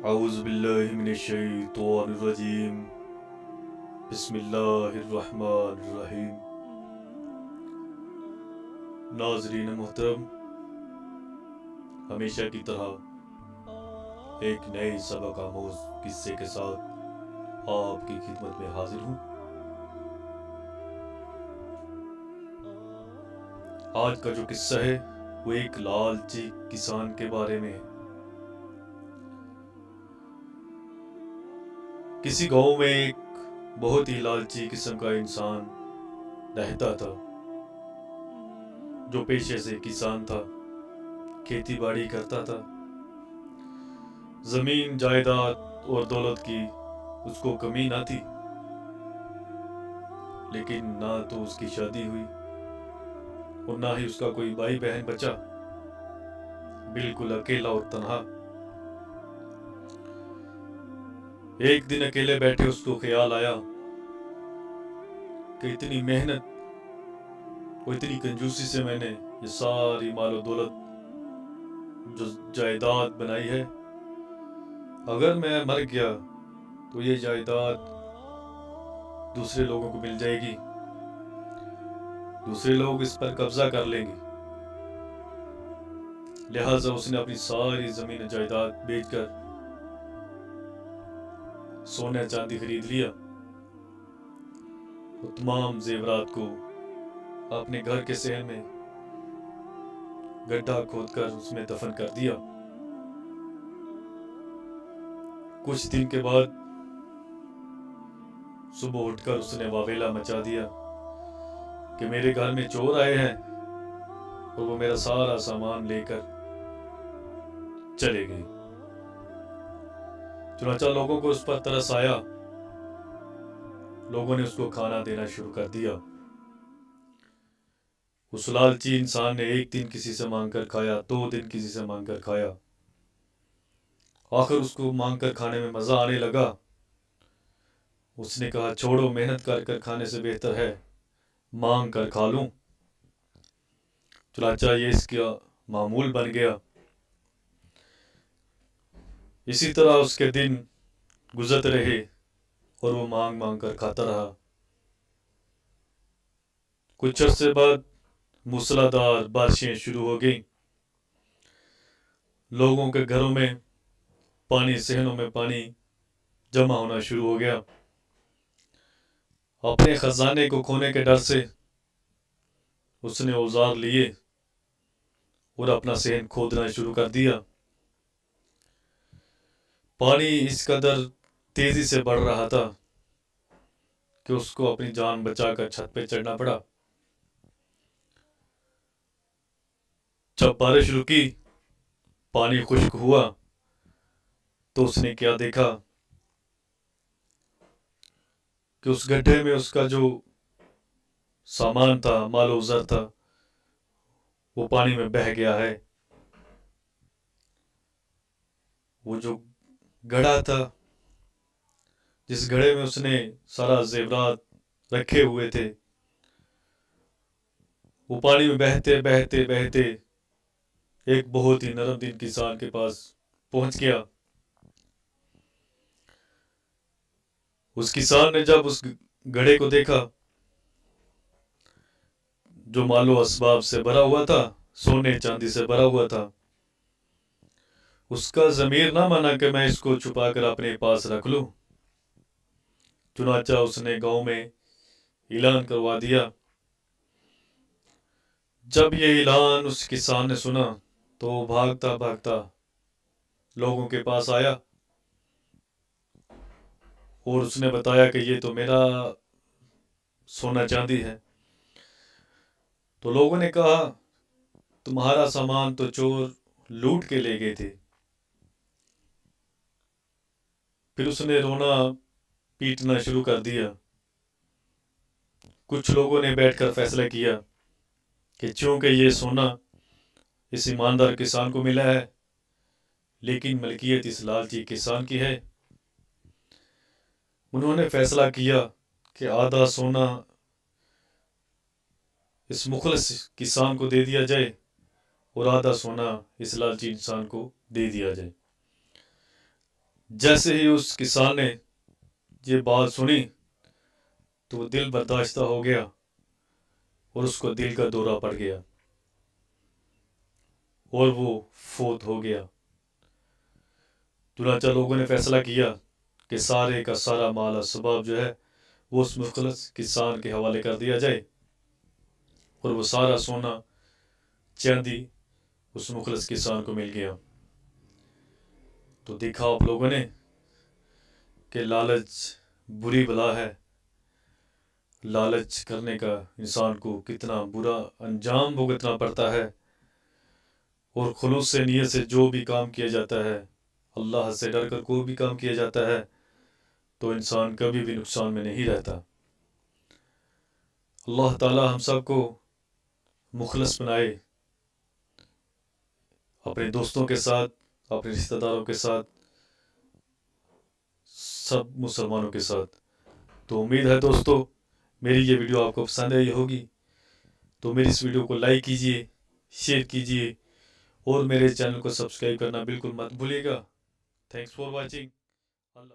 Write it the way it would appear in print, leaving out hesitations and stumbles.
اعوذ باللہ من الشیطان الرجیم بسم اللہ الرحمن الرحیم۔ ناظرین محترم، ہمیشہ کی طرح ایک نئے سبق آموز قصے کے ساتھ آپ کی خدمت میں حاضر ہوں۔ آج کا جو قصہ ہے وہ ایک لالچی کسان کے بارے میں ہے۔ کسی گاؤں میں ایک بہت ہی لالچی قسم کا انسان رہتا تھا، جو پیشے سے کسان تھا، کھیتی باڑی کرتا تھا۔ زمین جائیداد اور دولت کی اس کو کمی نہ تھی، لیکن نہ تو اس کی شادی ہوئی اور نہ ہی اس کا کوئی بھائی بہن بچا، بالکل اکیلا اور تنہا۔ ایک دن اکیلے بیٹھے اس کو خیال آیا کہ اتنی محنت اور اتنی کنجوسی سے میں نے یہ ساری مال و دولت جو جائیداد بنائی ہے، اگر میں مر گیا تو یہ جائیداد دوسرے لوگوں کو مل جائے گی، دوسرے لوگ اس پر قبضہ کر لیں گے۔ لہٰذا اس نے اپنی ساری زمین جائیداد بیچ کر سونے چاندی خرید لیا اور تمام زیورات کو اپنے گھر کے صحن میں گڈھا کھود کر اس میں دفن کر دیا۔ کچھ دن کے بعد صبح اٹھ کر اس نے واویلا مچا دیا کہ میرے گھر میں چور آئے ہیں اور وہ میرا سارا سامان لے کر چلے گئے۔ چنانچہ لوگوں کو اس پر ترس آیا، لوگوں نے اس کو کھانا دینا شروع کر دیا۔ اس لالچی انسان نے ایک دن کسی سے مانگ کر کھایا، 2 دن کسی سے مانگ کر کھایا، آخر اس کو مانگ کر کھانے میں مزہ آنے لگا۔ اس نے کہا چھوڑو، محنت کر کر کھانے سے بہتر ہے مانگ کر کھا لوں۔ چنانچہ یہ اس کا معمول بن گیا۔ اسی طرح اس کے دن گزرتے رہے اور وہ مانگ مانگ کر کھاتا رہا۔ کچھ عرصے بعد موسلادھار بارشیں شروع ہو گئیں، لوگوں کے گھروں میں پانی، صحنوں میں پانی جمع ہونا شروع ہو گیا۔ اپنے خزانے کو کھونے کے ڈر سے اس نے اوزار لیے اور اپنا صحن کھودنا شروع کر دیا۔ پانی اس قدر تیزی سے بڑھ رہا تھا کہ اس کو اپنی جان بچا کر چھت پہ چڑھنا پڑا۔ جب بارش رکی، پانی خشک ہوا، تو اس نے کیا دیکھا کہ اس گڈھے میں اس کا جو سامان تھا، مال و زر تھا، وہ پانی میں بہہ گیا ہے۔ وہ جو گڑھا تھا، جس گڑھے میں اس نے سارا زیورات رکھے ہوئے تھے، وہ پانی میں بہتے بہتے بہتے ایک بہت ہی نرم دل کسان کے پاس پہنچ گیا۔ اس کسان نے جب اس گڑھے کو دیکھا جو مال و اسباب سے بھرا ہوا تھا، سونے چاندی سے بھرا ہوا تھا، اس کا ضمیر نہ مانا کہ میں اس کو چھپا کر اپنے پاس رکھ لوں۔ چنانچہ اس نے گاؤں میں اعلان کروا دیا۔ جب یہ اعلان اس کسان نے سنا تو وہ بھاگتا بھاگتا لوگوں کے پاس آیا اور اس نے بتایا کہ یہ تو میرا سونا چاندی ہے۔ تو لوگوں نے کہا تمہارا سامان تو چور لوٹ کے لے گئے تھے۔ پھر اس نے رونا پیٹنا شروع کر دیا۔ کچھ لوگوں نے بیٹھ کر فیصلہ کیا کہ چونکہ یہ سونا اس ایماندار کسان کو ملا ہے، لیکن ملکیت اس لالچی کسان کی ہے، انہوں نے فیصلہ کیا کہ آدھا سونا اس مخلص کسان کو دے دیا جائے اور آدھا سونا اس لالچی انسان کو دے دیا جائے۔ جیسے ہی اس کسان نے یہ بات سنی تو وہ دل برداشتہ ہو گیا اور اس کو دل کا دورہ پڑ گیا اور وہ فوت ہو گیا۔ چنانچہ لوگوں نے فیصلہ کیا کہ سارے کا سارا مال اسباب جو ہے وہ اس مخلص کسان کے حوالے کر دیا جائے، اور وہ سارا سونا چاندی اس مخلص کسان کو مل گیا۔ تو دیکھا آپ لوگوں نے کہ لالچ بری بلا ہے، لالچ کرنے کا انسان کو کتنا برا انجام بھگتنا پڑتا ہے، اور خلوص سے نیت سے جو بھی کام کیا جاتا ہے، اللہ سے ڈر کر کوئی بھی کام کیا جاتا ہے تو انسان کبھی بھی نقصان میں نہیں رہتا۔ اللہ تعالی ہم سب کو مخلص بنائے، اپنے دوستوں کے ساتھ، اپنے رشتہ داروں کے ساتھ، سب مسلمانوں کے ساتھ۔ تو امید ہے دوستو میری یہ ویڈیو آپ کو پسند آئی ہوگی، تو میری اس ویڈیو کو لائک کیجئے، شیئر کیجئے اور میرے چینل کو سبسکرائب کرنا بالکل مت بھولیے گا۔ Thanks for watching. اللہ